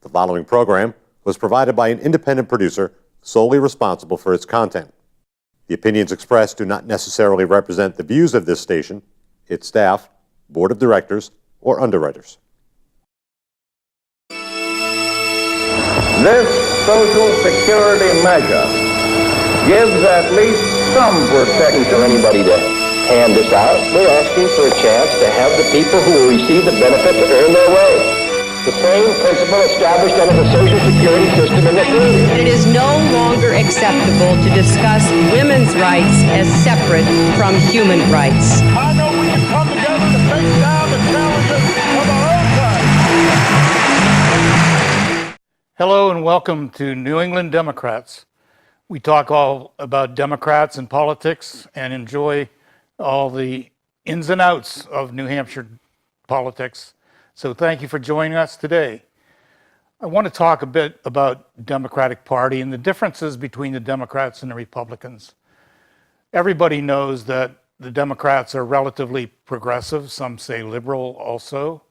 The following program was provided by an independent producer solely responsible for its content. The opinions expressed do not necessarily represent the views of this station, its staff, board of directors, or underwriters. This Social Security measure gives at least some protection to anybody to hand this out. We're asking for a chance to have the people who will receive the benefit to earn their way. The same principle established under the Social Security system in this country. It is no longer acceptable to discuss women's rights as separate from human rights. I know we can come together to face down the challenges of our own time. Hello and welcome to New England Democrats. We talk all about Democrats and politics and enjoy all the ins and outs of New Hampshire politics. So thank you for joining us today. I want to talk a bit about Democratic Party and the differences between the Democrats and the Republicans. Everybody knows that the Democrats are relatively progressive, some say liberal also,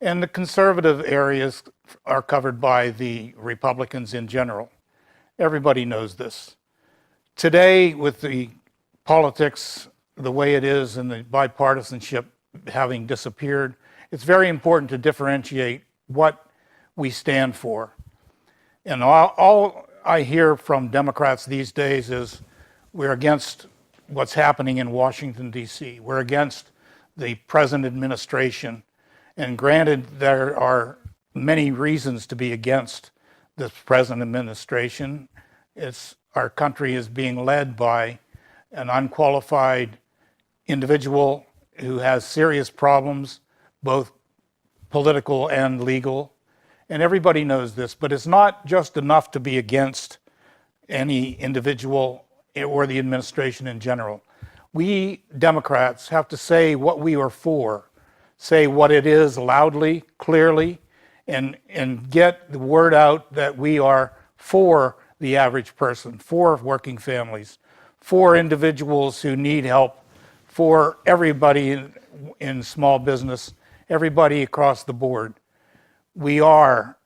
and the conservative areas are covered by the Republicans in general. Everybody knows this. Today, with the politics the way it is and the bipartisanship having disappeared, it's very important to differentiate what we stand for. And all I hear from Democrats these days is we're against what's happening in Washington, D.C. We're against the present administration. And granted, there are many reasons to be against this present administration. Our country is being led by an unqualified individual who has serious problems, both political and legal, and everybody knows this, but it's not just enough to be against any individual or the administration in general. We Democrats have to say what we are for, say what it is loudly, clearly, and get the word out that we are for the average person, for working families, for individuals who need help, for everybody in small business, everybody across the board. We are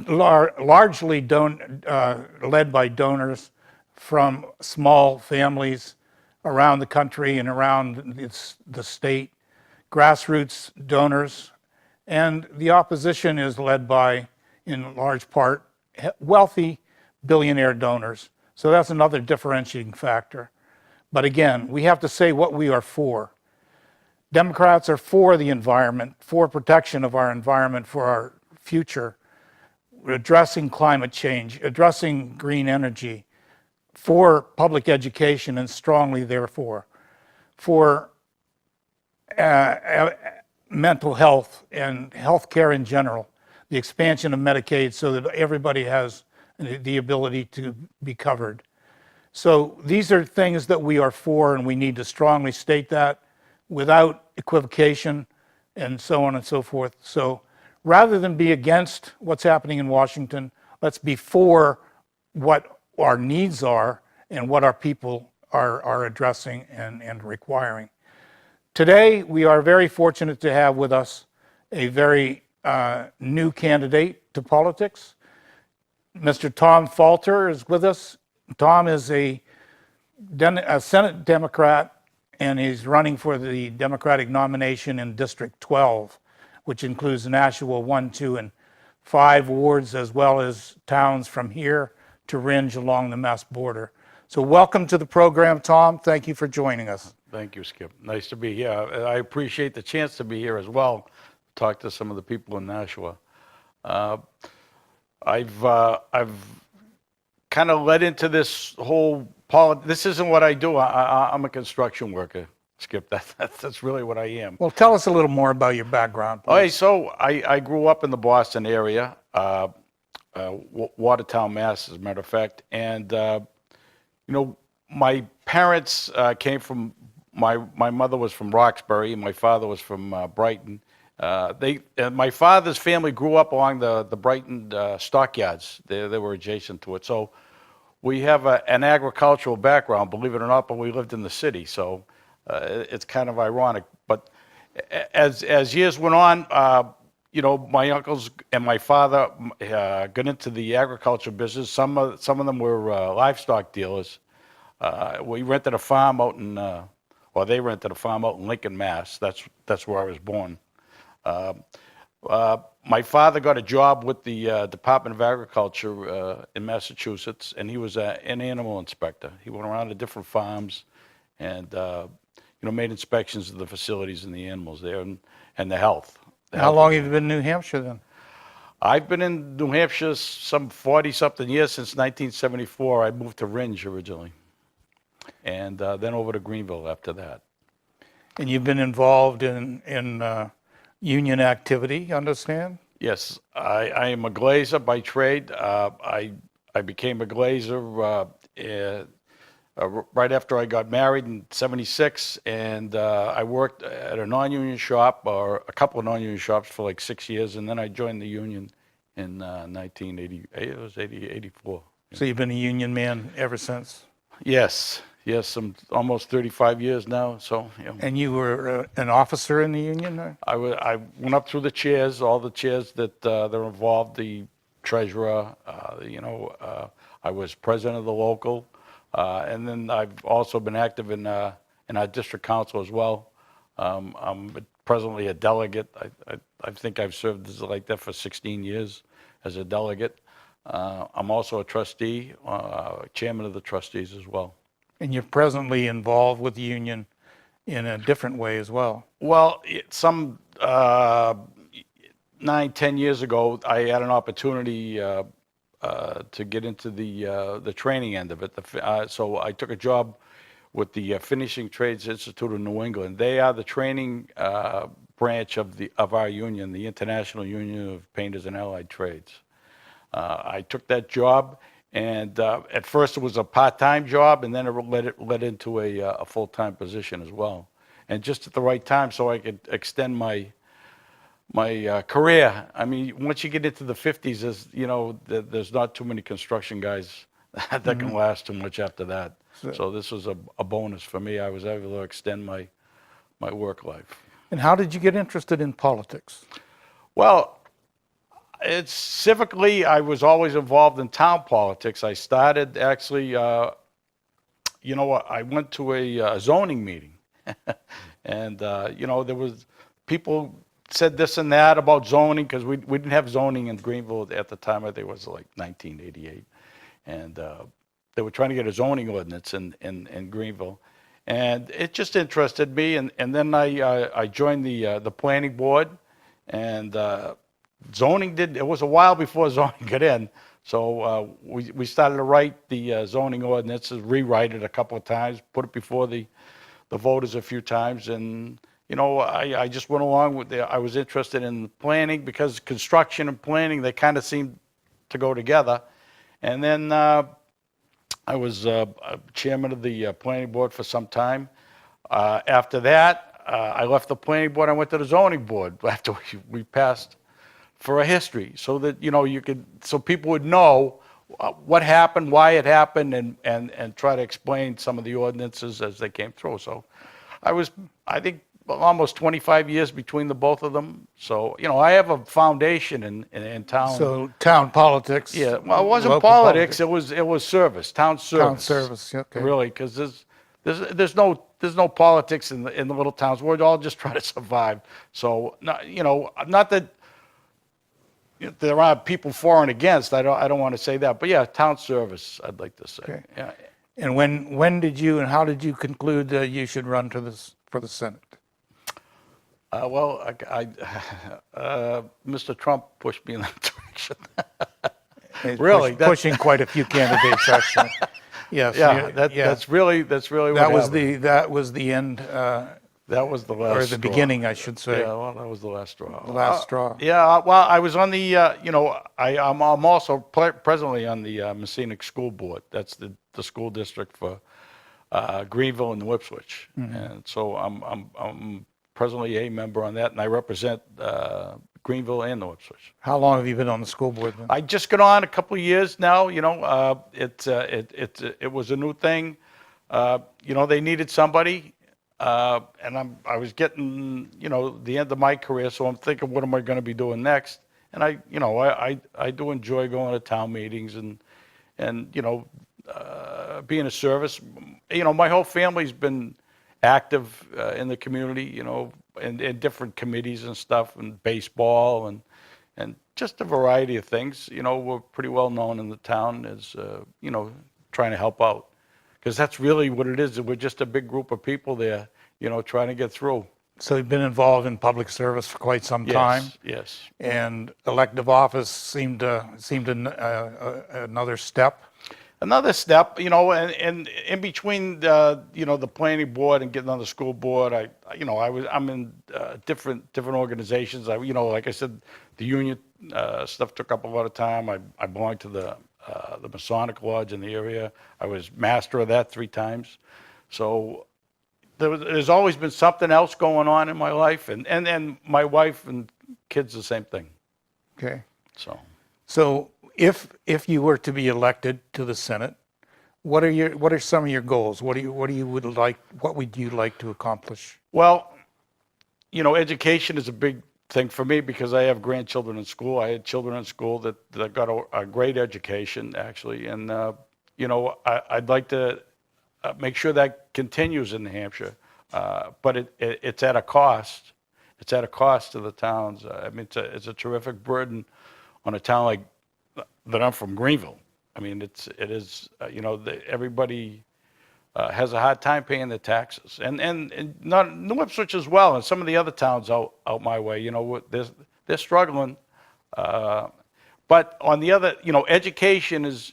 largely led by donors from small families around the country and around the state, grassroots donors, and the opposition is led by, in large part, wealthy billionaire donors. So that's another differentiating factor. But again, we have to say what we are for. Democrats are for the environment, for protection of our environment, for our future, addressing climate change, addressing green energy, for public education, and strongly therefore, for mental health and health care in general, the expansion of Medicaid so that everybody has the ability to be covered. So these are things that we are for, and we need to strongly state that without equivocation and so on and so forth. So rather than be against what's happening in Washington, let's be for what our needs are and what our people are addressing and requiring. Today, we are very fortunate to have with us a very new candidate to politics. Mr. Tom Falter is with us. Tom is a Senate Democrat, and he's running for the Democratic nomination in District 12, which includes Nashua 1, 2, and 5 wards, as well as towns from here to Ringe along the Mass border. So welcome to the program, Tom. Thank you for joining us. Thank you, Skip. Nice to be here. I appreciate the chance to be here as well, talk to some of the people in Nashua. I've kind of led into this whole this isn't what I do. I'm a construction worker, Skip. That's really what I am. Well, tell us a little more about your background, please. Okay, so I grew up in the Boston area, Watertown, Mass, as a matter of fact. And, my parents came from, my mother was from Roxbury, and my father was from Brighton. My father's family grew up along the Brighton stockyards. They were adjacent to it. So we have an agricultural background, believe it or not, but we lived in the city. So it's kind of ironic. But as years went on, you know, my uncles and my father got into the agriculture business. Some of them were livestock dealers. We rented a farm out in, or they rented a farm out in Lincoln, Mass. That's where I was born. My father got a job with the Department of Agriculture in Massachusetts, and he was an animal inspector. He went around to different farms and, you know, made inspections of the facilities and the animals there and the health. How long have you been in New Hampshire then? I've been in New Hampshire some 40-something years, since 1974. I moved to Ringe originally, and then over to Greenville after that. And you've been involved in union activity, understand? Yes, I am a glazer by trade. I became a glazer right after I got married in '76, and I worked at a non-union shop, or a couple of non-union shops, for like 6 years, and then I joined the union in 1980. It was 84. So you've been a union man ever since? Yes, I'm almost 35 years now. So, you know. And you were an officer in the union? Or? I went up through the chairs, all the chairs that are involved, the treasurer, you know, I was president of the local, and then I've also been active in our district council as well. I'm presently a delegate. I think I've served as like that for 16 years as a delegate. I'm also a trustee, chairman of the trustees as well. And you're presently involved with the union in a different way as well. Well, some 9-10 years ago, I had an opportunity to get into the training end of it. So I took a job with the Finishing Trades Institute of New England. They are the training branch of our union, the International Union of Painters and Allied Trades. I took that job, and at first it was a part-time job, and then it led into a full-time position as well. And just at the right time, so I could extend my career. I mean, once you get into the 50s, there's not too many construction guys that can last too much after that. So this was a bonus for me. I was able to extend my work life. And how did you get interested in politics? Well, civically, I was always involved in town politics. I started actually, I went to a zoning meeting. And, there was people said this and that about zoning, because we didn't have zoning in Greenville at the time. I think it was like 1988. And they were trying to get a zoning ordinance in Greenville. And it just interested me. And then I joined the planning board. And zoning it was a while before zoning got in. So we started to write the zoning ordinances, rewrite it a couple of times, put it before the voters a few times. And, I just went along with it. I was interested in planning, because construction and planning, they kind of seem to go together. And then I was chairman of the planning board for some time. After that, I left the planning board. I went to the zoning board after we passed for a history, so that, so people would know what happened, why it happened, and try to explain some of the ordinances as they came through. So I think, almost 25 years between the both of them. So, I have a foundation in town. So town politics. Yeah, well, it wasn't politics. It was service, town service. Town service, okay. Really, because there's no politics in the little towns. We're all just trying to survive. So, not that there are people for and against. I don't want to say that, but yeah, town service, I'd like to say. Okay. Yeah. And when did you and how did you conclude that you should run for the Senate? Well, Mr. Trump pushed me in that direction. Really, pushing quite a few candidates, actually. Yes. Yeah, that's really what happened. That was the end. That was the last or the straw. beginning, I should say. Yeah, well, that was the last straw. The last straw. Yeah, well, I was on the, I'm also presently on the Messinic School Board. That's the school district for Greenville and New Ipswich. Mm-hmm. And so I'm presently a member on that, and I represent Greenville and New Ipswich. How long have you been on the school board then? I just got on a couple of years now. It was a new thing. They needed somebody. and I was getting, the end of my career, so I'm thinking, what am I going to be doing next? And I do enjoy going to town meetings and being a service. My whole family's been active in the community, in different committees and stuff, and baseball and just a variety of things. We're pretty well known in the town as, trying to help out. Because that's really what it is. We're just a big group of people there, trying to get through. So you've been involved in public service for quite some time. Yes. And elective office seemed another step. Another step, and in between, the planning board and getting on the school board, I'm in different organizations. Like I said, the union stuff took up a lot of time. I belonged to the Masonic Lodge in the area. I was master of that 3 times. So there's always been something else going on in my life, and my wife and kids the same thing. Okay. So if you were to be elected to the Senate, what are some of your goals? What would you like to accomplish? Well, education is a big thing for me because I have grandchildren in school. I had children in school that got a great education, actually, and I'd like to make sure that continues in New Hampshire, but it's at a cost. It's at a cost to the towns. It's a terrific burden on a town like that. I'm from Greenville. It is. Everybody has a hard time paying their taxes, and not New Ipswich as well, and some of the other towns out my way. They're struggling. But on the other, education is,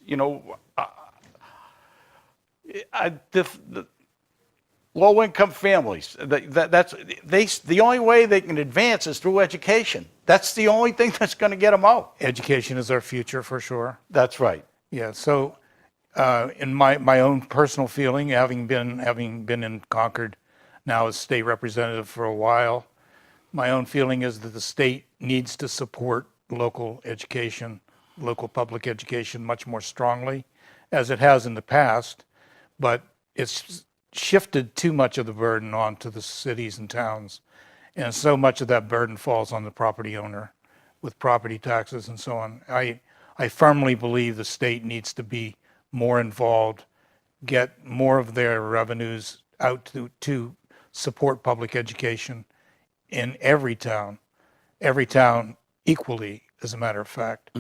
the low-income families. The only way they can advance is through education. That's the only thing that's going to get them out. Education is our future, for sure. That's right. Yeah. So, in my own personal feeling, having been in Concord now as state representative for a while, my own feeling is that the state needs to support local education, local public education much more strongly, as it has in the past, but it's shifted too much of the burden onto the cities and towns. And so much of that burden falls on the property owner with property taxes and so on. I firmly believe the state needs to be more involved, get more of their revenues out to support public education in every town equally, as a matter of fact,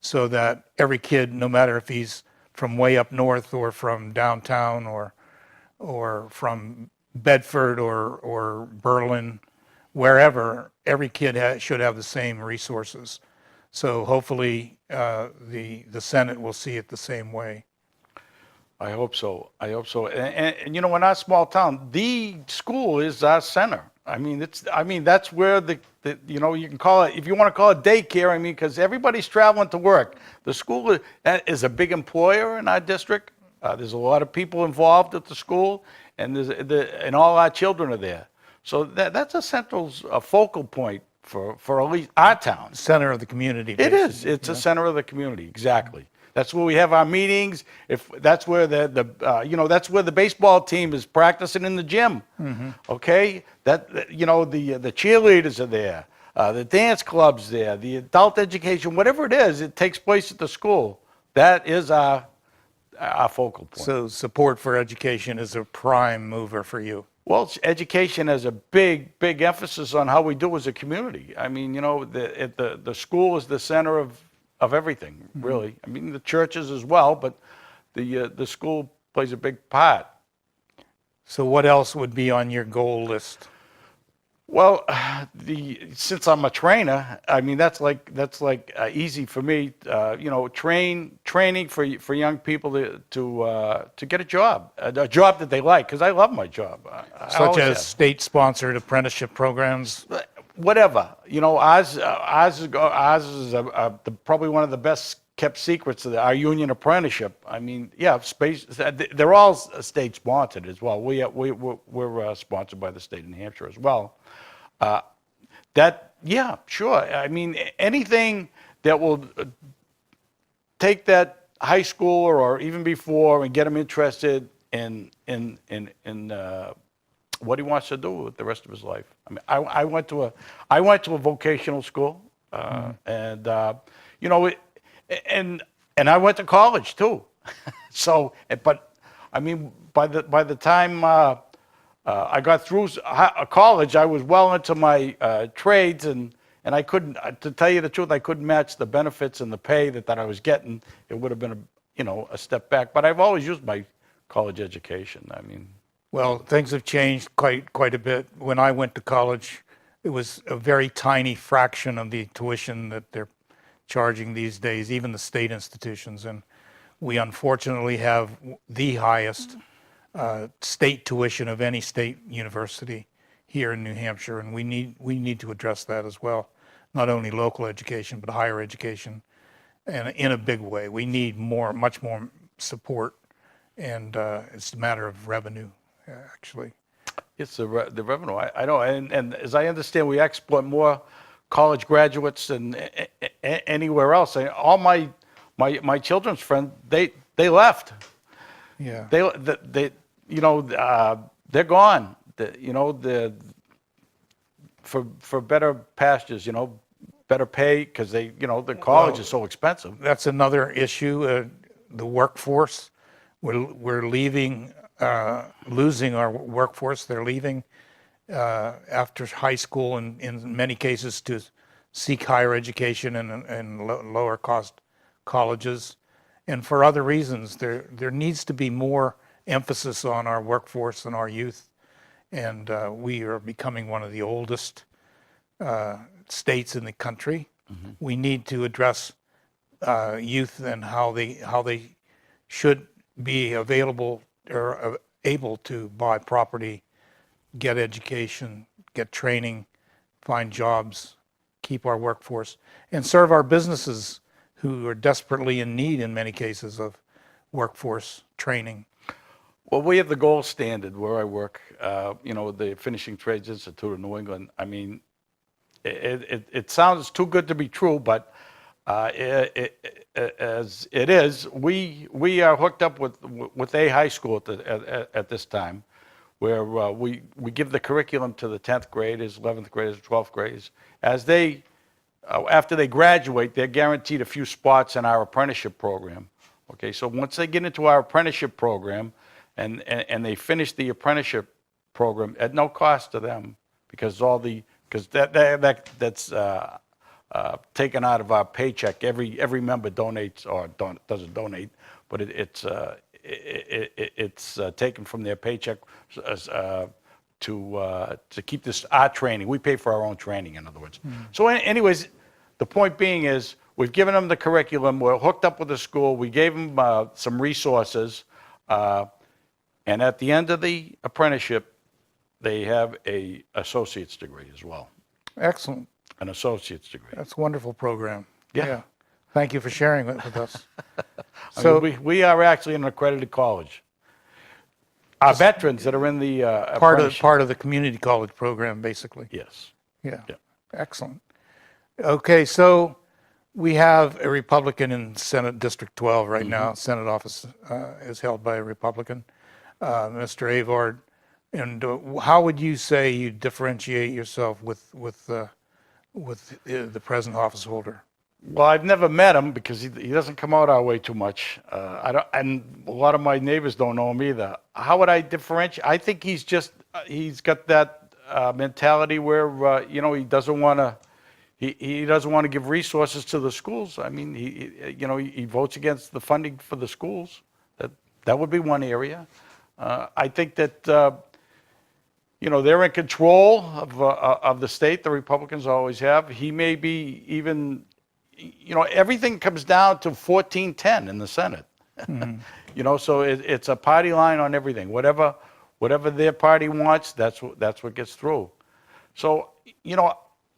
so that every kid, no matter if he's from way up north or from downtown or from Bedford or Berlin, wherever, every kid should have the same resources. So hopefully the Senate will see it the same way. I hope so. And in our small town, the school is our center. That's where you can call it, if you want to call it daycare, because everybody's traveling to work. The school is a big employer in our district. There's a lot of people involved at the school, and and all our children are there. So that's a focal point for at least our town. Center of the community. It is. It's a center of the community. Exactly. That's where we have our meetings. If that's where that's where the baseball team is practicing in the gym. Okay. The cheerleaders are there. The dance club's there. The adult education, whatever it is, it takes place at the school. That is our focal point. So support for education is a prime mover for you. Well, education has a big emphasis on how we do as a community. The school is the center of everything, really. The churches as well, but the school plays a big part. So what else would be on your goal list? Well, since I'm a trainer, that's like easy for me. Training for young people to get a job that they like, because I love my job. Such as state-sponsored apprenticeship programs. Whatever, ours is probably one of the best kept secrets of our union apprenticeship. They're all state sponsored as well. We're sponsored by the state of New Hampshire as well. Sure. Anything that will take that high schooler or even before and get them interested in what he wants to do with the rest of his life. I mean, I went to a vocational school, and you know, and I went to college too. So, but I mean, by the time I got through college, I was well into my trades, and I couldn't, to tell you the truth, I couldn't match the benefits and the pay that I was getting. It would have been a step back. But I've always used my college education. I mean, Well, things have changed quite a bit. When I went to college, it was a very tiny fraction of the tuition that they're charging these days, even the state institutions. And we unfortunately have the highest state tuition of any state university here in New Hampshire, and we need to address that as well. Not only local education, but higher education, and in a big way. We need much more support, and it's a matter of revenue, actually. it's the revenue. I know, and as I understand, we export more college graduates than anywhere else. All my children's friends, they left. Yeah. They they're gone. For better pastures, better pay, because the college is so expensive. That's another issue. The workforce, we're leaving, losing our workforce. They're leaving after high school, and in many cases to seek higher education in lower cost colleges, and for other reasons. There needs to be more emphasis on our workforce and our youth, and we are becoming one of the oldest states in the country. Mm-hmm. We need to address youth and how they should be available or able to buy property, get education, get training, find jobs, keep our workforce, and serve our businesses who are desperately in need in many cases of workforce training. Well, we have the gold standard where I work, the Finishing Trades Institute of New England. I mean, it sounds too good to be true, but as it is, we are hooked up with a high school at this time, where we give the curriculum to the 10th graders, 11th graders, 12th graders. As they, after they graduate, they're guaranteed a few spots in our apprenticeship program. Okay, so once they get into our apprenticeship program, and they finish the apprenticeship program at no cost to them, because that's taken out of our paycheck. Every member donates or doesn't donate, but it's taken from their paycheck to keep this our training. We pay for our own training, in other words. Mm-hmm. So, anyways, the point being is we've given them the curriculum. We're hooked up with the school. We gave them some resources. And at the end of the apprenticeship, they have an associate's degree as well. Excellent. An associate's degree. That's a wonderful program. Yeah. Thank you for sharing it with us. So we are actually an accredited college. Our veterans that are in the part of the community college program, basically. Yes. Yeah. Excellent. Okay, so we have a Republican in Senate District 12 right now. Senate office is held by a Republican, Mr. Avard. And how would you say you differentiate yourself with the present office holder? Well, I've never met him because he doesn't come out our way too much. And a lot of my neighbors don't know him either. How would I differentiate? I think he's got that mentality where he doesn't want to. He doesn't want to give resources to the schools. I mean, he votes against the funding for the schools. That would be one area. I think that they're in control of the state. The Republicans always have. He may be even. Everything comes down to 14-10 in the Senate. Mm-hmm. So it's a party line on everything. Whatever their party wants, that's what gets through. So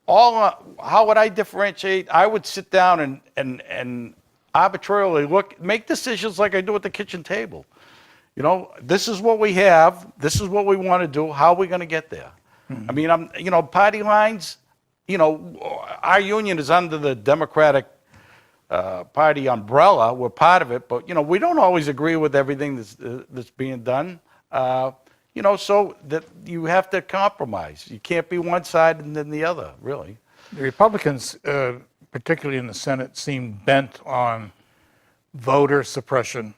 how would I differentiate? I would sit down and arbitrarily make decisions like I do at the kitchen table. This is what we have. This is what we want to do. How are we going to get there? Mm-hmm. I mean, party lines. Our union is under the Democratic Party umbrella. We're part of it, but we don't always agree with everything that's being done. You know, so that you have to compromise. You can't be one side and then the other, really. The Republicans, particularly in the Senate, seem bent on voter suppression,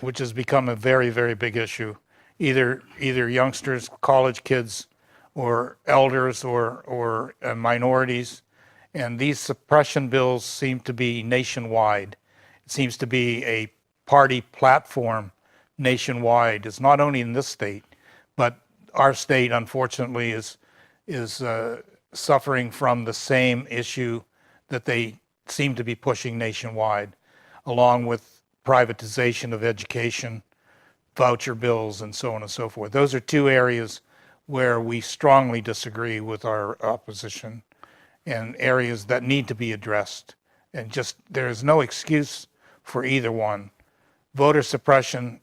which has become a very, very big issue. Either youngsters, college kids, or elders, or minorities, and these suppression bills seem to be nationwide. It seems to be a party platform nationwide. It's not only in this state, but our state, unfortunately, is suffering from the same issue that they seem to be pushing nationwide, along with privatization of education, voucher bills, and so on and so forth. Those are two areas where we strongly disagree with our opposition, and areas that need to be addressed. And just, there is no excuse for either one. Voter suppression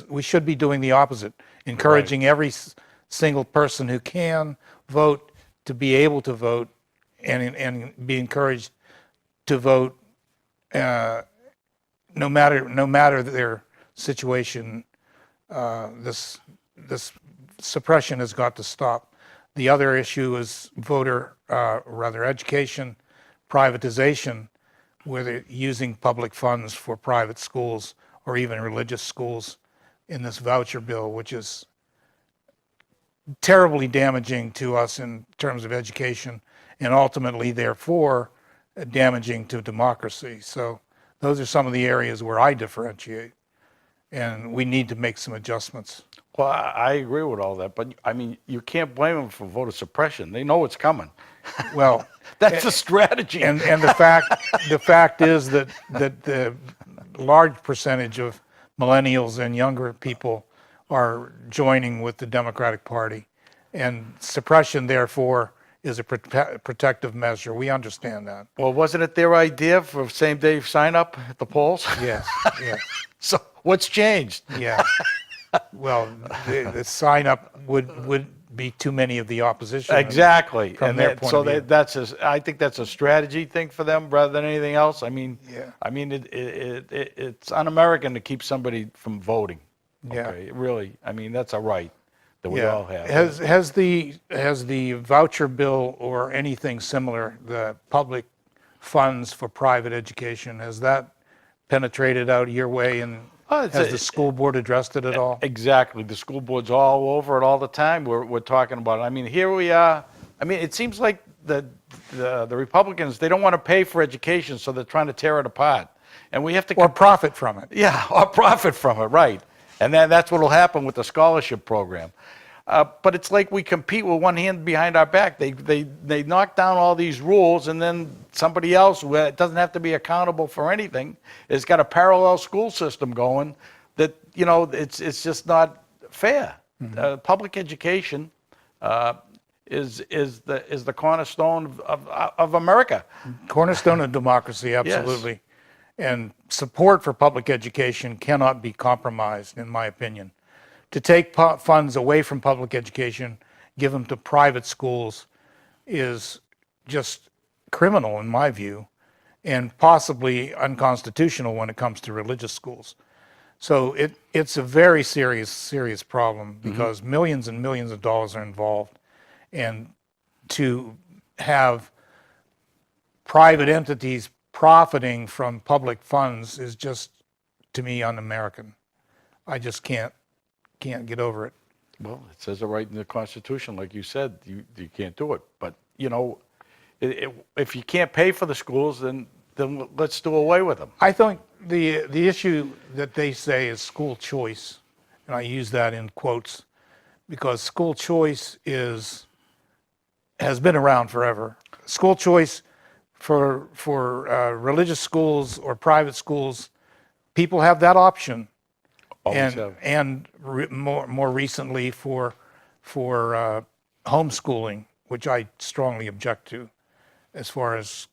we should be doing the opposite, encouraging every single person who can vote to be able to vote, and be encouraged to vote no matter their situation. This suppression has got to stop. The other issue is education, privatization, where they're using public funds for private schools or even religious schools in this voucher bill, which is terribly damaging to us in terms of education, and ultimately, therefore, damaging to democracy. So those are some of the areas where I differentiate, and we need to make some adjustments. Well, I agree with all that, but I mean, you can't blame them for voter suppression. They know it's coming. Well, That's a strategy. and the fact is that the large percentage of millennials and younger people are joining with the Democratic Party, and suppression, therefore, is a protective measure. We understand that. Well, wasn't it their idea for same-day sign-up at the polls? Yes, yes, So what's changed? yeah. Well, the sign-up would be too many of the opposition. Exactly. From And their that, point so of view. I think that's a strategy thing for them rather than anything else. I mean, Yeah. I mean, it's un-American to keep somebody from voting. Yeah. Okay, really. I mean, that's a right that we Yeah. all have. Has the voucher bill or anything similar, the public funds for private education, has that penetrated out your way, and has the school board addressed it at all? Exactly. The school board's all over it all the time. We're talking about it. I mean, here we are. I mean, it seems like the Republicans, they don't want to pay for education, so they're trying to tear it apart. And we have to... Or profit from it. Yeah, or profit from it, right. And that's what will happen with the scholarship program. But it's like we compete with one hand behind our back. They knock down all these rules, and then somebody else who doesn't have to be accountable for anything has got a parallel school system going that, you know, it's just not fair. Mm-hmm. Public education is the cornerstone of America. Cornerstone of democracy, absolutely. And support for public education cannot be compromised, in my opinion. To take funds away from public education, give them to private schools, is just criminal in my view, and possibly unconstitutional when it comes to religious schools. So it's a very serious problem, because millions and millions of dollars are involved. And to have private entities profiting from public funds is just, to me, un-American. I just can't get over it. Well, it says it right in the Constitution, like you said, you can't do it. But, you know, if you can't pay for the schools, then let's do away with them. I think the issue that they say is school choice, and I use that in quotes, because school choice has been around forever. School choice for religious schools or private schools, people have that option. Always have. And more recently for homeschooling, which I strongly object to, as far as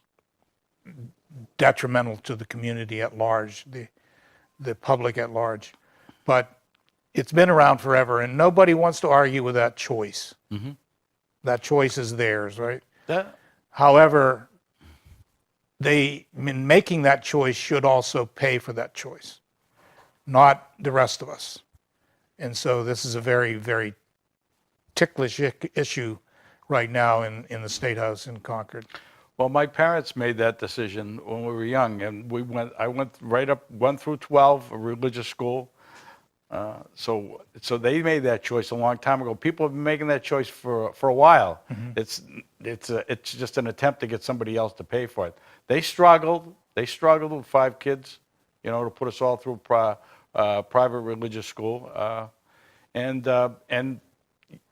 detrimental to the community at large, the public at large. But it's been around forever, and nobody wants to argue with that choice. Mm-hmm. That choice is theirs, right? However, they, in making that choice, should also pay for that choice, not the rest of us. And so this is a very, very ticklish issue right now in the State House in Concord. Well, my parents made that decision when we were young, and I went right up 1 through 12, a religious school. So they made that choice a long time ago. People have been making that choice for a while. It's just an attempt to get somebody else to pay for it. They struggled with 5 kids, to put us all through private religious school, and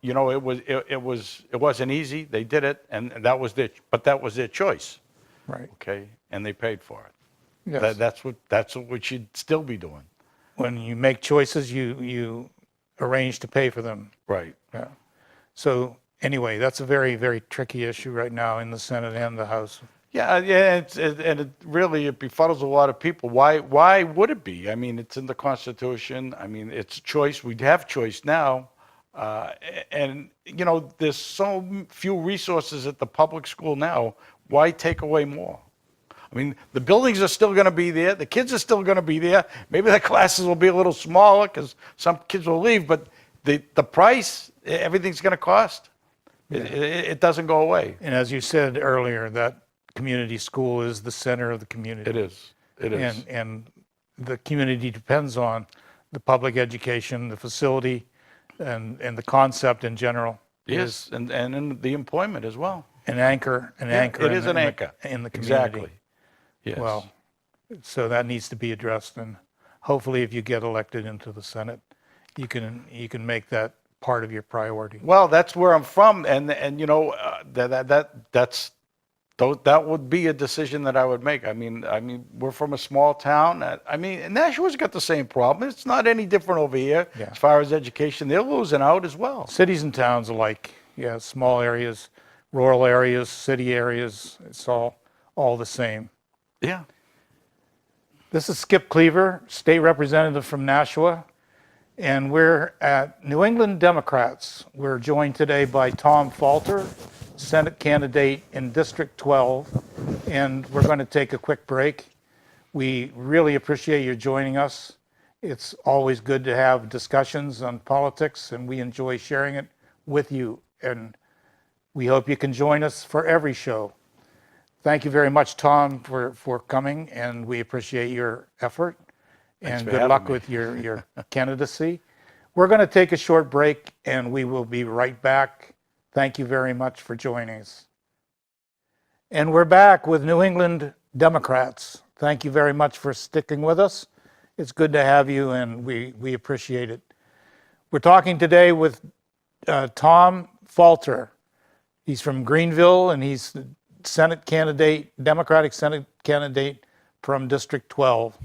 it wasn't easy. They did it, and that was their choice. Right. Okay, and they paid for it. Yes. That's what we should still be doing. When you make choices, you arrange to pay for them. Right. Yeah. So anyway, that's a very, very tricky issue right now in the Senate and the House. Yeah, it really befuddles a lot of people. Why would it be? I mean, it's in the Constitution. I mean, it's choice. We have choice now, and there's so few resources at the public school now. Why take away more? I mean, the buildings are still going to be there. The kids are still going to be there. Maybe the classes will be a little smaller because some kids will leave, but the price, everything's going to cost. It doesn't go away. And as you said earlier, that community school is the center of the community. It is. It is. And the community depends on the public education, the facility, and the concept in general. Yes, and in the employment as well. An anchor. It is an anchor in the community. Exactly. Yes. Well, so that needs to be addressed, and hopefully, if you get elected into the Senate, you can make that part of your priority. Well, that's where I'm from, and that would be a decision that I would make. I mean, we're from a small town. I mean, Nashua's got the same problem. It's not any different over here as far as education. They're losing out as well. Cities and towns alike, small areas, rural areas, city areas. It's all the same. Yeah. This is Skip Cleaver, state representative from Nashua, and we're at New England Democrats. We're joined today by Tom Falter, Senate candidate in District 12, and we're going to take a quick break. We really appreciate you joining us. It's always good to have discussions on politics, and we enjoy sharing it with you, and we hope you can join us for every show. Thank you very much, Tom, for coming, and we appreciate your effort. And good luck with your candidacy. We're going to take a short break, and we will be right back. Thank you very much for joining us. And we're back with New England Democrats. Thank you very much for sticking with us. It's good to have you, and we appreciate it. We're talking today with Tom Falter. He's from Greenville, and he's the Senate candidate, Democratic Senate candidate from District 12.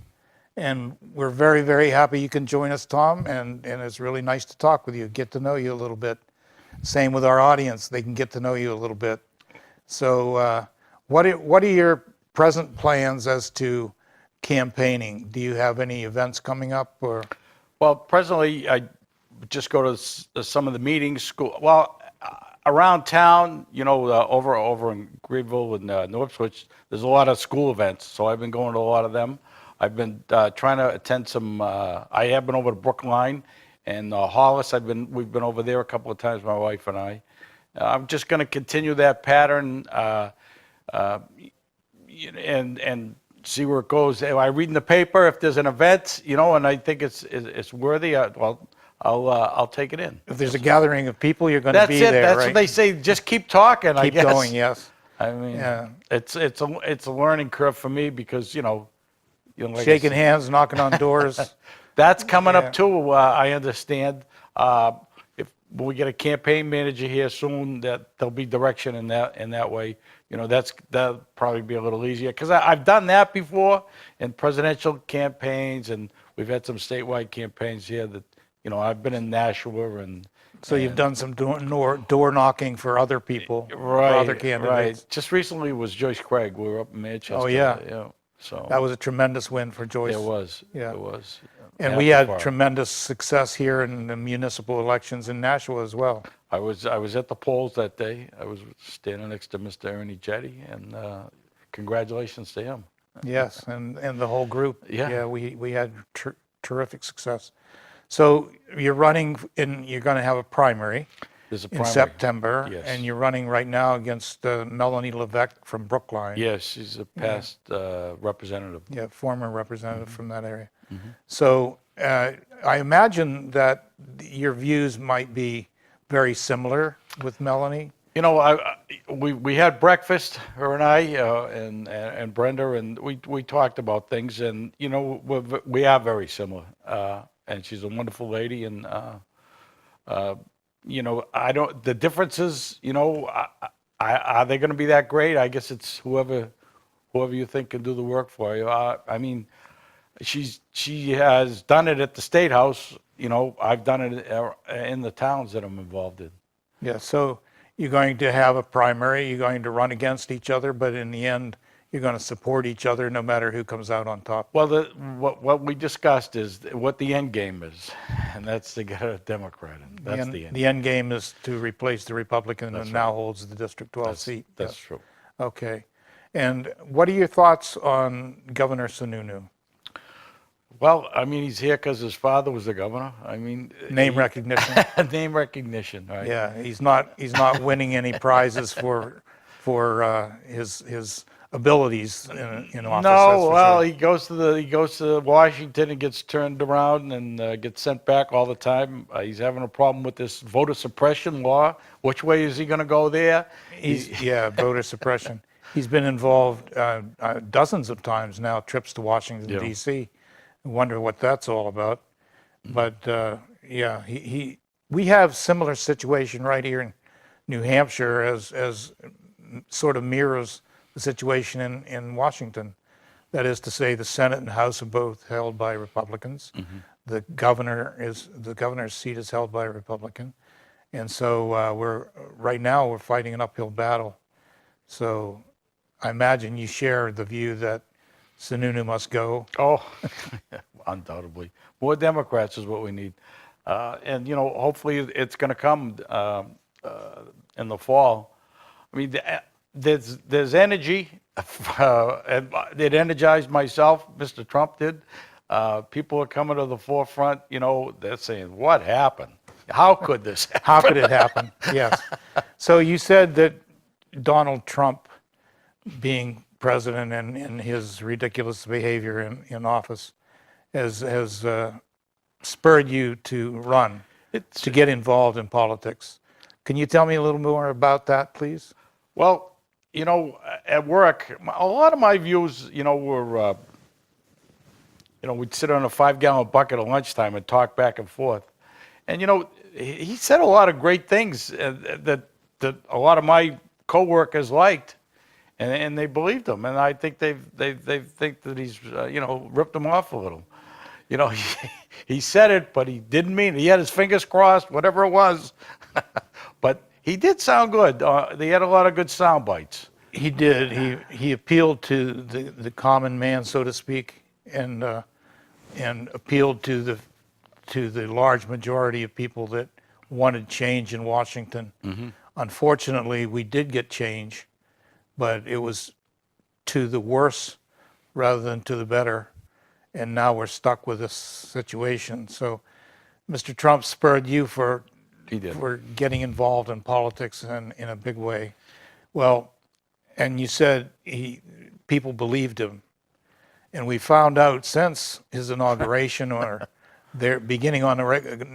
And we're very, very happy you can join us, Tom, and it's really nice to talk with you, get to know you a little bit. Same with our audience, they can get to know you a little bit. So what are your present plans as to campaigning? Do you have any events coming up? Or? Well, presently, I just go to some of the meetings, around town, over in Greenville and New Ipswich, there's a lot of school events, so I've been going to a lot of them. I've been trying to attend some. I have been over to Brookline and Hollis. We've been over there a couple of times, my wife and I. I'm just going to continue that pattern and see where it goes. I read in the paper if there's an event, and I think it's worthy. I'll take it in. If there's a gathering of people, you're going to be there. That's right? what they say. Just keep talking. I guess. Keep going. Yes. I mean, it's a learning curve for me because like shaking hands, knocking on doors. That's coming up too. I understand. When we get a campaign manager here soon, that there'll be direction in that way. That'll probably be a little easier because I've done that before in presidential campaigns, and we've had some statewide campaigns here that. I've been in Nashua So you've done some door knocking for other people, for other candidates. Right. Just recently was Joyce Craig. We were up in Manchester. Oh yeah. Yeah. So that was a tremendous win for Joyce. It was. Yeah. It was. And we had tremendous success here in the municipal elections in Nashua as well. I was at the polls that day. I was standing next to Mr. Ernie Jetty, and congratulations to him. Yes, and the whole group. Yeah. We had terrific success. So you're running, and you're going to have a primary. There's a in primary. September, Yes. and you're running right now against Melanie Levesque from Brookline. Yes, she's a past representative. Yeah, former representative from that area. Mm-hmm. So I imagine that your views might be very similar with Melanie. You know, we had breakfast, her and I, and Brenda, and we talked about things, and you know, we are very similar. And she's a wonderful lady, and you know, the differences, you know, are they going to be that great? I guess it's whoever you think can do the work for you. I mean, she has done it at the State House. You know, I've done it in the towns that I'm involved in. Yeah, so you're going to have a primary, you're going to run against each other, but in the end, you're going to support each other no matter who comes out on top. Well, what we discussed is what the end game is, and that's to get a Democrat in. That's the end. The end game is to replace the Republican who now holds the District 12 seat. That's Yes. true. Okay. And what are your thoughts on Governor Sununu? Well, I mean, he's here because his father was the governor. I mean, Name recognition. name recognition, right? Yeah, he's not winning any prizes for his abilities in office. that's No, for well, sure. he goes to Washington and gets turned around and gets sent back all the time. He's having a problem with this voter suppression law. Which way is he going to go there? Yeah, voter suppression. He's been involved dozens of times now, trips to Washington, Yeah. D.C. I wonder what that's all about. But yeah, we have similar situation right here in New Hampshire as sort of mirrors the situation in Washington. That is to say, the Senate and House are both held by Republicans. The governor's seat is held by a Republican, and so right now we're fighting an uphill battle. So I imagine you share the view that Sununu must go. Oh, undoubtedly. More Democrats is what we need. And, you know, hopefully it's going to come in the fall. I mean, there's energy. And it energized myself. Mr. Trump did. People are coming to the forefront. You know, they're saying, what happened? How could this happen? How could it happen? Yes. So you said that Donald Trump, being president and his ridiculous behavior in office, has spurred you to run, to get involved in politics. Can you tell me a little more about that, please? Well, you know, at work, a lot of my views, you know, were, you know, we'd sit on a 5-gallon bucket at lunchtime and talk back and forth. And, you know, he said a lot of great things that a lot of my coworkers liked. And they believed him, and I think they think that he's you know, ripped him off a little. You know, he said it, but he didn't mean it. He had his fingers crossed, whatever it was. But he did sound good. They had a lot of good sound bites. He did. He appealed to the common man, so to speak, and appealed to the large majority of people that wanted change in Washington. Unfortunately, we did get change, but it was to the worse rather than to the better. And now we're stuck with this situation. So Mr. Trump spurred you for getting involved in politics in a big way. Well, and you said people believed him. And we found out since his inauguration or their beginning on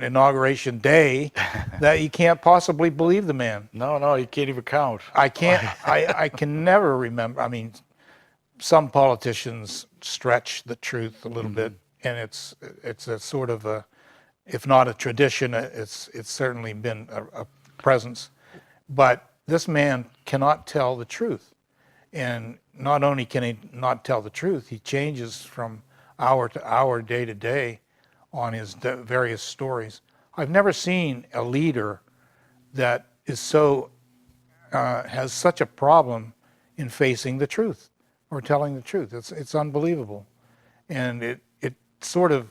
inauguration day that you can't possibly believe the man. No, you can't even count. I can't. I can never remember. I mean, some politicians stretch the truth a little bit, and it's a sort of a, if not a tradition, it's certainly been a presence. But this man cannot tell the truth, and not only can he not tell the truth, he changes from hour to hour, day to day, on his various stories. I've never seen a leader that is so has such a problem in facing the truth or telling the truth. It's unbelievable, and it sort of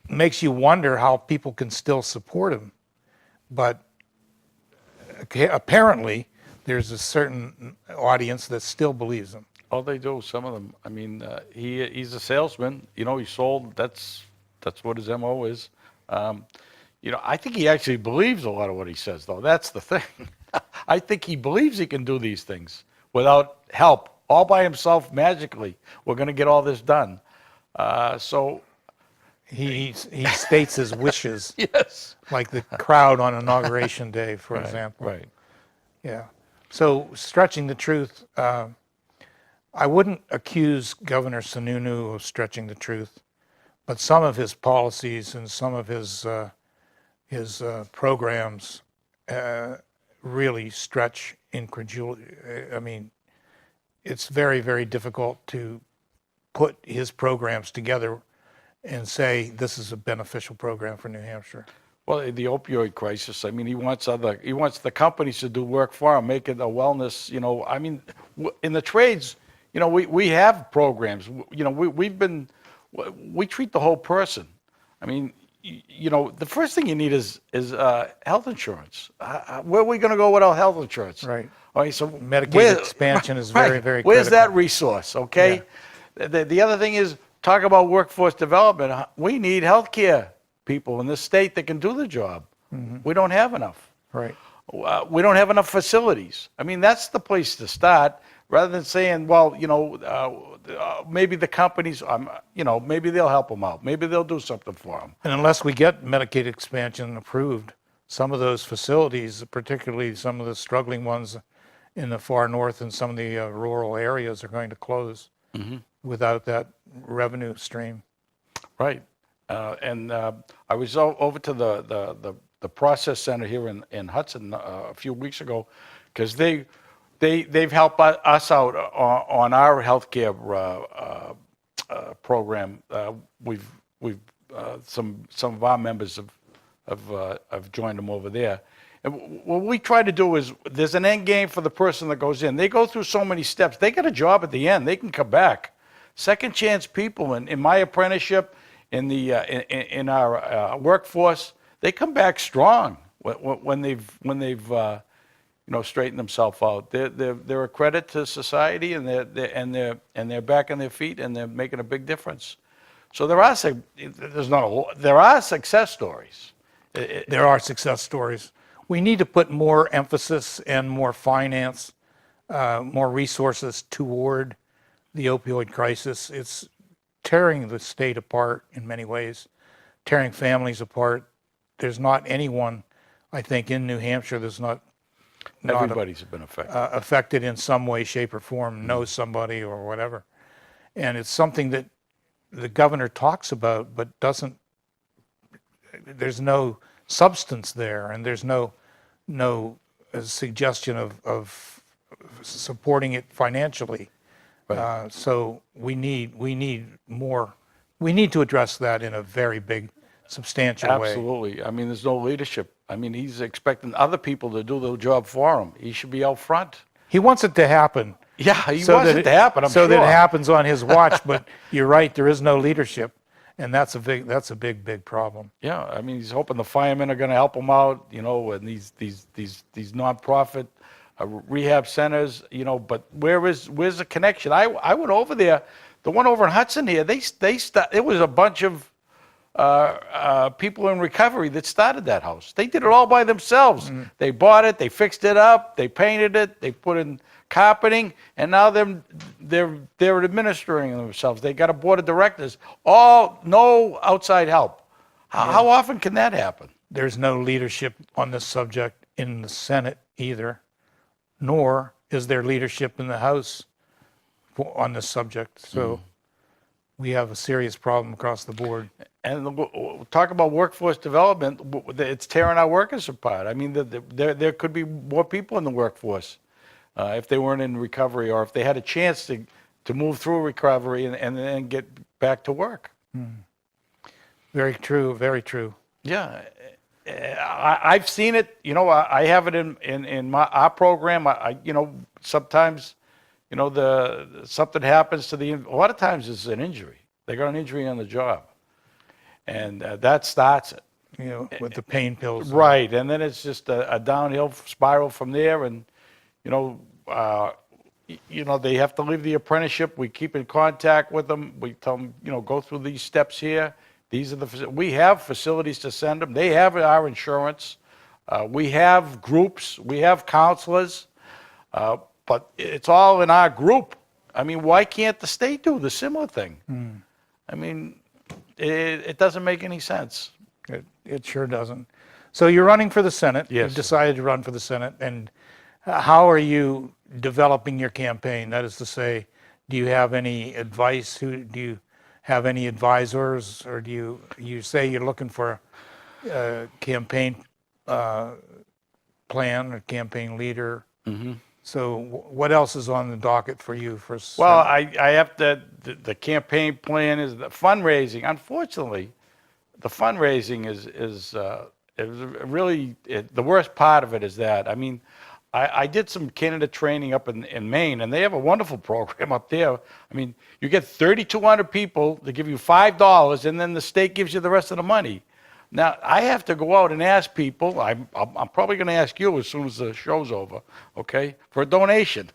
makes you wonder how people can still support him. But apparently, there's a certain audience that still believes him. Oh, they do. Some of them. I mean, he's a salesman. You know, he sold. That's what his MO is. I think he actually believes a lot of what he says, though. That's the thing. I think he believes he can do these things without help, all by himself, magically. We're going to get all this done. So, He states his wishes, yes. like the crowd on Inauguration Day, for example. Right. Yeah. So stretching the truth, I wouldn't accuse Governor Sununu of stretching the truth, but some of his policies and some of his programs really stretch incredulity. I mean, it's very, very difficult to put his programs together and say this is a beneficial program for New Hampshire. Well, the opioid crisis, I mean, he wants the companies to do work for him, make it a wellness, I mean, in the trades, we have programs, we treat the whole person. I mean, the first thing you need is health insurance. Where are we going to go without health insurance? Right. All right, so Medicaid expansion is very, very Where's critical. that resource, okay? The other thing is, talk about workforce development. We need healthcare people in this state that can do the job. We don't have enough. Right. We don't have enough facilities. I mean, that's the place to start, rather than saying, well, maybe the companies, maybe they'll help them out. Maybe they'll do something for them. And unless we get Medicaid expansion approved, some of those facilities, particularly some of the struggling ones in the far north and some of the rural areas, are going to close without that revenue stream. Right. And I was over to the process center here in Hudson a few weeks ago, because they've helped us out on our healthcare program. We've some of our members have joined them over there. And what we try to do is, there's an end game for the person that goes in. They go through so many steps. They get a job at the end. They can come back. Second chance people in my apprenticeship, in our workforce, they come back strong when they've straightened themselves out. They're a credit to society, and they're back on their feet, and they're making a big difference. So there are success stories. There are success stories. We need to put more emphasis and more finance, more resources toward the opioid crisis. It's tearing the state apart in many ways, tearing families apart. There's not anyone, I think, in New Hampshire that's not Everybody's been affected. Affected in some way, shape, or form, knows somebody or whatever. And it's something that the governor talks about, but there's no substance there, and there's no suggestion of supporting it financially. Right. So we need more. We need to address that in a very big, substantial way. Absolutely. I mean, there's no leadership. I mean, he's expecting other people to do the job for him. He should be out front. He wants it to happen. Yeah, he wants it to happen, I'm so sure. that it happens on his watch. But you're right, there is no leadership, and that's a big problem. Yeah, I mean, he's hoping the firemen are going to help him out, and these nonprofit rehab centers, but where's the connection? I went over there, the one over in Hudson here, it was a bunch of people in recovery that started that house. They did it all by themselves. They bought it, they fixed it up, they painted it, they put in carpeting, and now they're administering themselves. They got a board of directors, no outside help. How often can that happen? There's no leadership on this subject in the Senate either, nor is there leadership in the House on this subject. So we have a serious problem across the board. And talk about workforce development, it's tearing our workers apart. I mean, there could be more people in the workforce if they weren't in recovery, or if they had a chance to move through recovery and then get back to work. Very true, very true. Yeah, I've seen it. I have it in our program. Sometimes, something happens to a lot of times it's an injury. They got an injury on the job, and that starts it. With the pain pills. Right, and then it's just a downhill spiral from there, and they have to leave the apprenticeship. We keep in contact with them. We tell them, go through these steps here. These are we have facilities to send them. They have our insurance. We have groups. We have counselors. But it's all in our group. I mean, why can't the state do the similar thing? I mean, it doesn't make any sense. It sure doesn't. So you're running for the Senate. Yes. You've decided to run for the Senate. And how are you developing your campaign? That is to say, do you have any advice? Do you have any advisors? Or do you say you're looking for a campaign plan, a campaign leader? So what else is on the docket for you? Well, I have the campaign plan is the fundraising. Unfortunately, the fundraising is really the worst part of it is that. I mean, I did some candidate training up in Maine, and they have a wonderful program up there. I mean, you get 3,200 people to give you $5, and then the state gives you the rest of the money. Now, I have to go out and ask people, I'm probably going to ask you as soon as the show's over, okay, for a donation.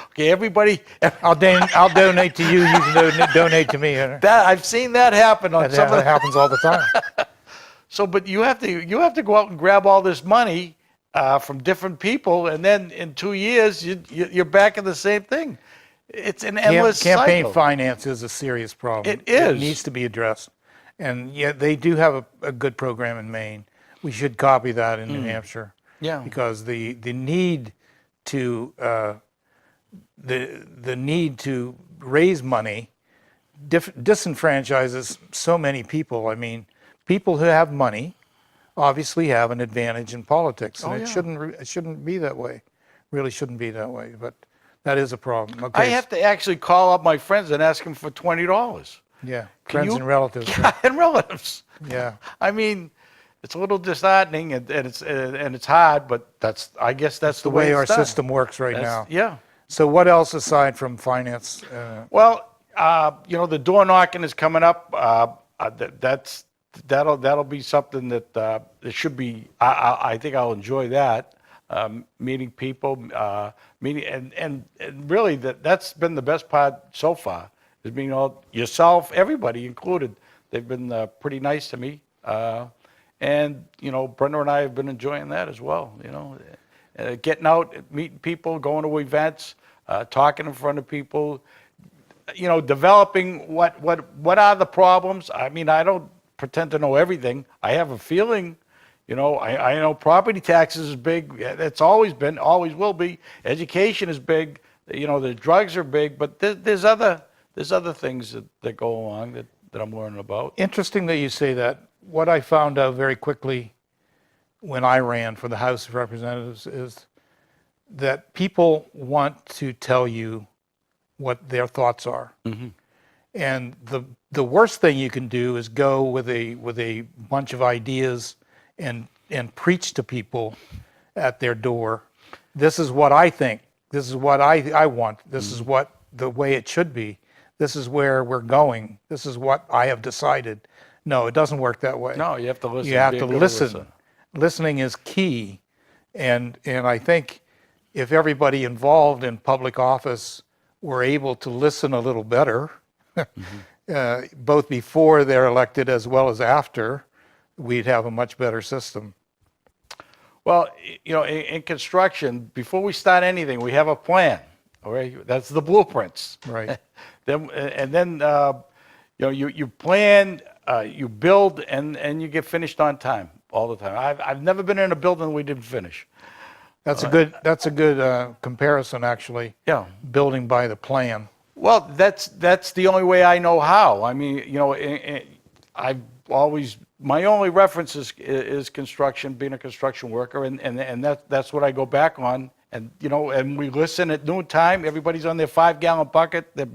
Okay, everybody. I'll donate to you. You can donate to me. I've seen that happen on some of That happens all the time. So, but you have to go out and grab all this money from different people, and then in 2 years, you're back in the same thing. It's an endless campaign cycle. finance is a serious problem. It is. It needs to be addressed. And yet they do have a good program in Maine. We should copy that in New Hampshire. Yeah. Because the need to the need to raise money disenfranchises so many people. I mean, people who have money obviously have an advantage in politics, and it shouldn't be that way. Really shouldn't be that way. But that is a problem. Okay. I have to actually call up my friends and ask them for $20. Yeah, friends and relatives. And relatives. Yeah. I mean, it's a little disheartening and it's hard, but I guess that's the way our it's done. system works right now. Yeah. So what else aside from finance? Well, the door knocking is coming up. That'll be something that it should be. I think I'll enjoy that. Meeting people, and really that's been the best part so far. Is being yourself, everybody included. They've been pretty nice to me, and Brenda and I have been enjoying that as well. Getting out, meeting people, going to events, talking in front of people. Developing what are the problems. I mean, I don't pretend to know everything. I have a feeling. I know property taxes is big. It's always been, always will be. Education is big. The drugs are big, but there's other things that go along that I'm learning about. Interesting that you say that. What I found out very quickly when I ran for the House of Representatives is that people want to tell you what their thoughts are. Mm-hmm. And the worst thing you can do is go with a bunch of ideas and preach to people at their door. This is what I think. This is what I want. This is what the way it should be. This is where we're going. This is what I have decided. No, it doesn't work that way. No, you have to listen. You have to listen. Listening is key. And I think if everybody involved in public office were able to listen a little better, both before they're elected as well as after, we'd have a much better system. Well, in construction, before we start anything, we have a plan. All right, that's the blueprints. Right. Then you plan, you build, and you get finished on time all the time. I've never been in a building we didn't finish. That's a good comparison, actually. Yeah. Building by the plan. Well, that's the only way I know how. I mean, I've always, my only reference is construction, being a construction worker, and that's what I go back on. And and we listen at noontime. Everybody's on their 5-gallon bucket, their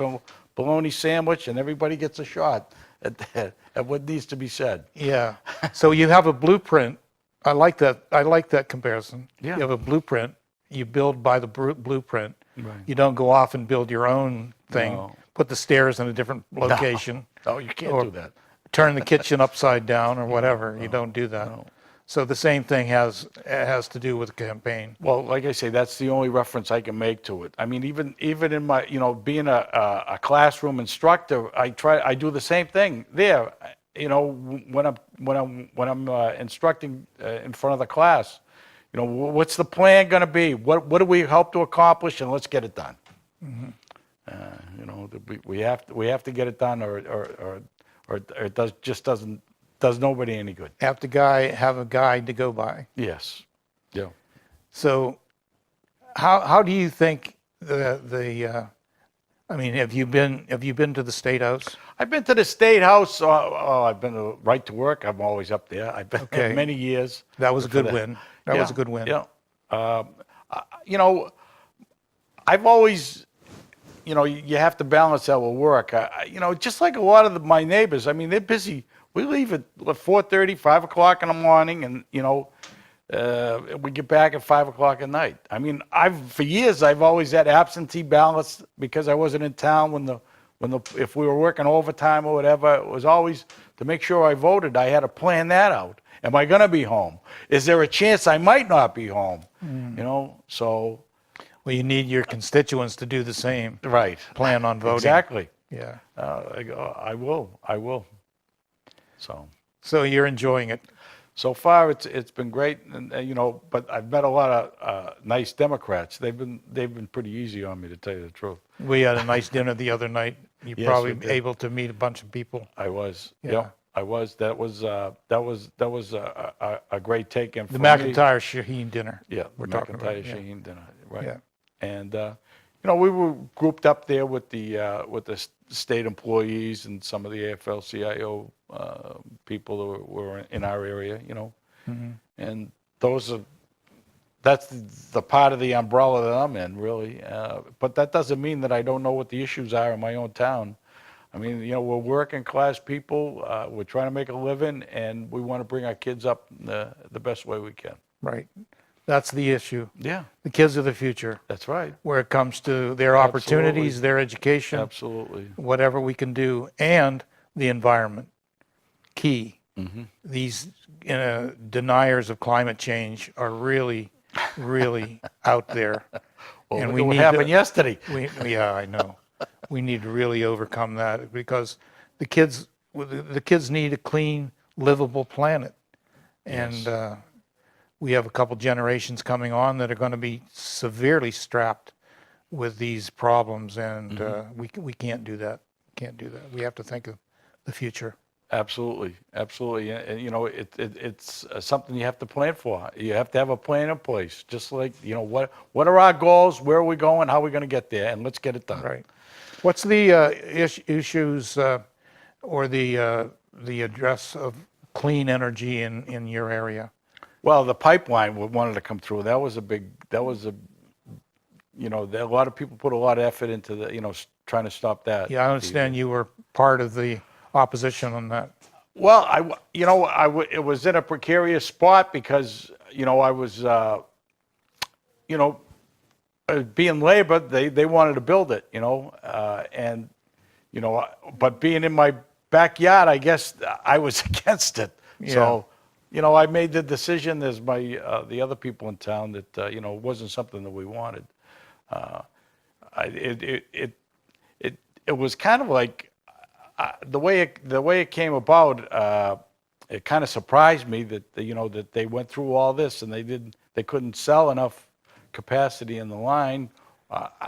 bologna sandwich, and everybody gets a shot at what needs to be said. Yeah. So you have a blueprint. I like that comparison. Yeah. You have a blueprint. You build by the blueprint. Right. You don't go off and build your own thing. No. Put the stairs in a different location. No, you can't or do that. Turn the kitchen upside down or whatever. You don't do that. No. So the same thing has to do with the campaign. Well, like I say, that's the only reference I can make to it. I mean, even in my, being a classroom instructor, I do the same thing there. when I'm instructing in front of the class, what's the plan going to be? What do we hope to accomplish, and let's get it done. We have to get it done, or it does nobody any good. Have a guide to go by. Yes. Yeah. So how do you think I mean, have you been to the State House? I've been to the State House. I've been to Right to Work. I'm always up there. I've been there many years. That was a good win. That was a good win. Yeah. I've always, you have to balance that with work. Just like a lot of my neighbors, I mean, they're busy. We leave at 4:30, 5 o'clock in the morning, and, we get back at 5 o'clock at night. I mean, for years, I've always had absentee ballots because I wasn't in town if we were working overtime or whatever. It was always to make sure I voted. I had to plan that out. Am I going to be home? Is there a chance I might not be home? So. Well, you need your constituents to do the same. Right. Plan on voting. Exactly. Yeah. I will. So you're enjoying it. So far, it's been great, and but I've met a lot of nice Democrats. They've been pretty easy on me, to tell you the truth. We had a nice dinner the other night. You're Yes, probably we did. able to meet a bunch of people. I was. Yeah. Yeah, I was. That was a great take-in for The me. McIntyre Shaheen dinner. Yeah, we're the talking about. McIntyre Yeah. Shaheen dinner, right? Yeah. And we were grouped up there with the state employees and some of the AFL-CIO people that were in our area, and that's the part of the umbrella that I'm in, really. But that doesn't mean that I don't know what the issues are in my own town. I mean, we're working class people. We're trying to make a living, and we want to bring our kids up the best way we can. Right. That's the issue. Yeah, The kids of the future, that's right. where it comes to their opportunities, their education, Absolutely. whatever we can do, and the environment. Key. These deniers of climate change are really, really out there. Well, And look at what happened yesterday. Yeah, I know. We need to really overcome that because the kids need a clean, livable planet. And we have a couple generations coming on that are going to be severely strapped with these problems, and we can't do that. Can't do that. We have to think of the future. Absolutely. And it's something you have to plan for. You have to have a plan in place. Just like, what are our goals? Where are we going? How are we going to get there? And let's get it done. Right. What's the issues or the address of clean energy in your area? Well, the pipeline we wanted to come through. A lot of people put a lot of effort into trying to stop that. Yeah, I understand you were part of the opposition on that. Well, it was in a precarious spot because, I was, being labor, they wanted to build it, but being in my backyard, I guess I was against it. Yeah. So, I made the decision as the other people in town that, it wasn't something that we wanted. It was kind of like, the way it came about, it kind of surprised me that that they went through all this and they couldn't sell enough capacity in the line.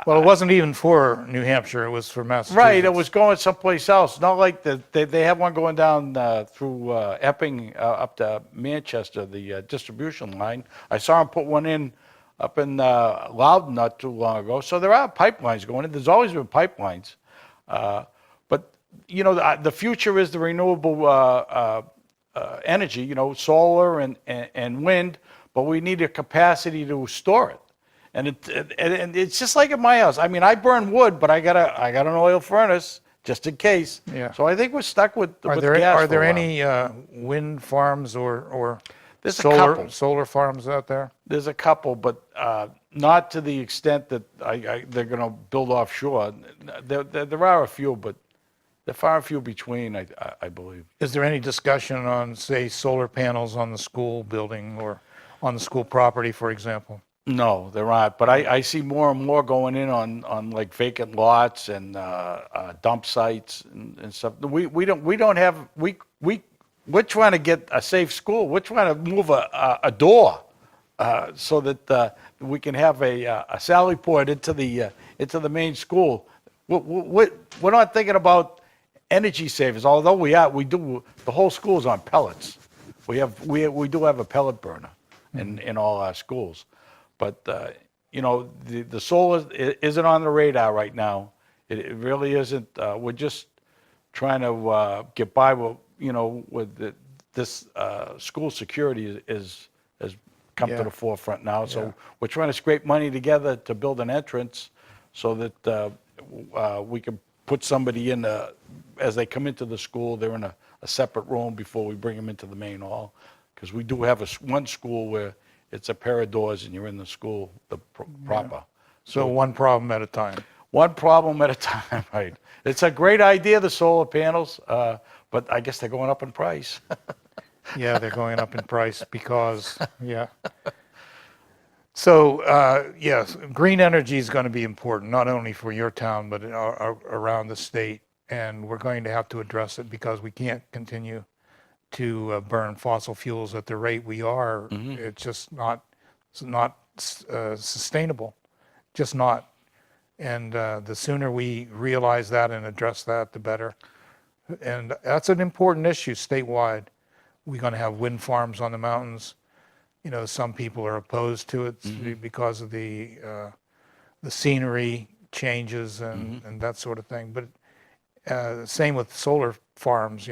Well, it wasn't even for New Hampshire; it was for Massachusetts. Right, it was going someplace else. Not like they have one going down through Epping up to Manchester, the distribution line. I saw them put one in up in Loudon not too long ago. So there are pipelines going in. There's always been pipelines. But the future is the renewable energy, solar and wind, but we need a capacity to store it. And it's just like at my house. I mean, I burn wood, but I got an oil furnace just in case. Yeah. So I think we're stuck with gas. Are for there a while. any wind farms or There's a couple. solar farms out there? There's a couple, but not to the extent that they're going to build offshore. There are a few, but they're far and few between, I believe. Is there any discussion on, say, solar panels on the school building or on the school property, for example? No, there aren't. But I see more and more going in on like vacant lots and dump sites and stuff. We don't have we're trying to get a safe school. We're trying to move a door so that we can have a sally port into the main school. We're not thinking about energy savings, although we do. The whole school is on pellets. We do have a pellet burner in all our schools. But, the solar isn't on the radar right now. It really isn't. We're just trying to get by with, this school security has come to Yeah. the forefront now. So we're trying to scrape money together to build an entrance so that we can put somebody in as they come into the school, they're in a separate room before we bring them into the main hall. Because we do have one school where it's a pair of doors and you're in the school proper. So one problem at a time. One problem at a time, right? It's a great idea, the solar panels, but I guess they're going up in price. Yeah, they're going up in price because, yeah. So, yes, green energy is going to be important, not only for your town, but around the state. And we're going to have to address it because we can't continue to burn fossil fuels at the rate we are. It's just not sustainable, just not. And the sooner we realize that and address that, the better. And that's an important issue statewide. We're going to have wind farms on the mountains. Some people are opposed to it because of the scenery changes and that sort of thing. But same with solar farms,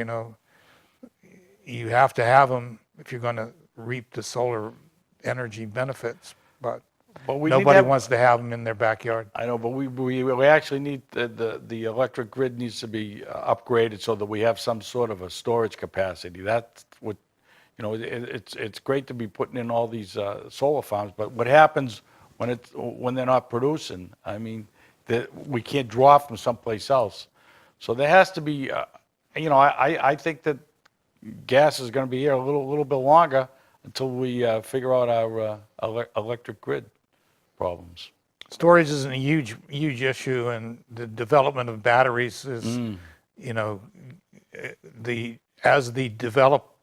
you have to have them if you're going to reap the solar energy benefits, but we nobody wants to have them in their backyard. I know, but we actually need the electric grid needs to be upgraded so that we have some sort of a storage capacity. That's what, it's great to be putting in all these solar farms, but what happens when they're not producing? I mean, we can't draw from someplace else. So there has to be, I think that gas is going to be here a little bit longer until we figure out our electric grid problems. Storage is a huge issue, and the development of batteries is, as they develop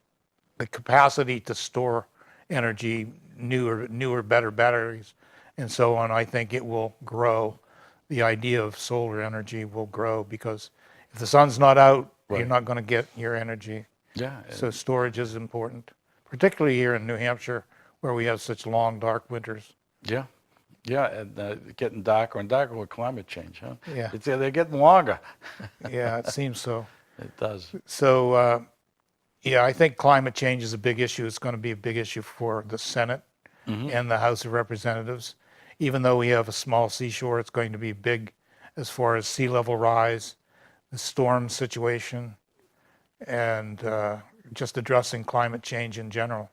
the capacity to store energy, newer, better batteries, and so on, I think it will grow. The idea of solar energy will grow because if the sun's not out, you're not going to get your energy. Yeah. So storage is important, particularly here in New Hampshire, where we have such long, dark winters. Yeah. Yeah, and getting darker and darker with climate change, huh? Yeah. They're getting longer. Yeah, it seems so. It does. So, I think climate change is a big issue. It's going to be a big issue for the Senate and the House of Representatives. Even though we have a small seashore, it's going to be big as far as sea level rise, the storm situation, and just addressing climate change in general.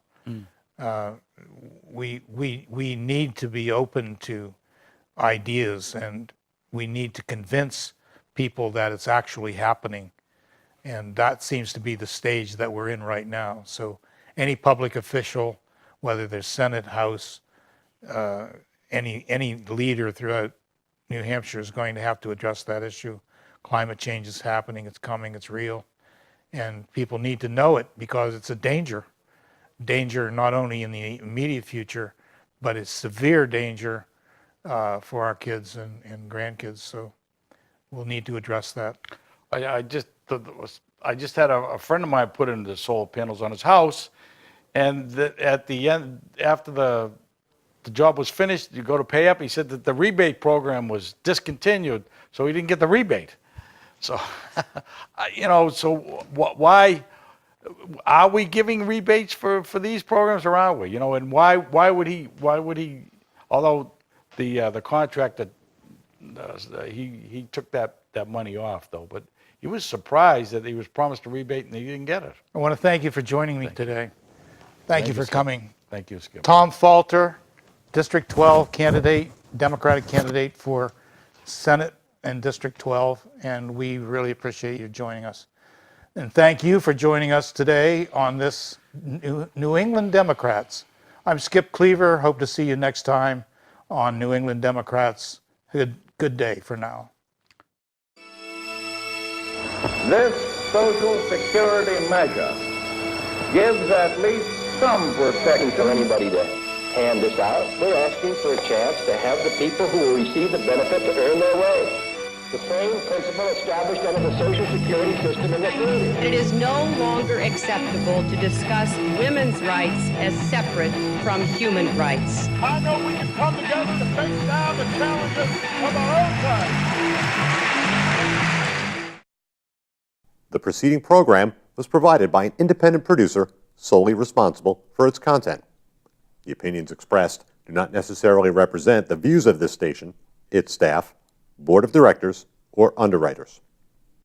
We need to be open to ideas, and we need to convince people that it's actually happening. And that seems to be the stage that we're in right now. So any public official, whether they're Senate, House, any leader throughout New Hampshire is going to have to address that issue. Climate change is happening, it's coming, it's real. And people need to know it because it's a danger. Danger not only in the immediate future, but it's severe danger for our kids and grandkids. So we'll need to address that. I just had a friend of mine put in the solar panels on his house, and at the end, after the job was finished, you go to pay up, he said that the rebate program was discontinued, so he didn't get the rebate. So, why are we giving rebates for these programs, or are we? And why would he? Although the contractor he took that money off though, but he was surprised that he was promised a rebate and he didn't get it. I want to thank you for joining me today. Thank you for Skip. coming. Thank you, Skip. Tom Falter, District 12 candidate, Democratic candidate for Senate and District 12, and we really appreciate you joining us. And thank you for joining us today on this New England Democrats I'm Skip Cleaver. Hope to see you next time on New England Democrats. Good day for now. This Social Security measure gives at least some protection. For anybody to hand this out, we're asking for a chance to have the people who will receive the benefit to earn their way. The same principle established under the Social Security system in this area. It is no longer acceptable to discuss women's rights as separate from human rights. I know we can come together to face down the challenges of our own time. The preceding program was provided by an independent producer solely responsible for its content. The opinions expressed do not necessarily represent the views of this station, its staff, board of directors, or underwriters.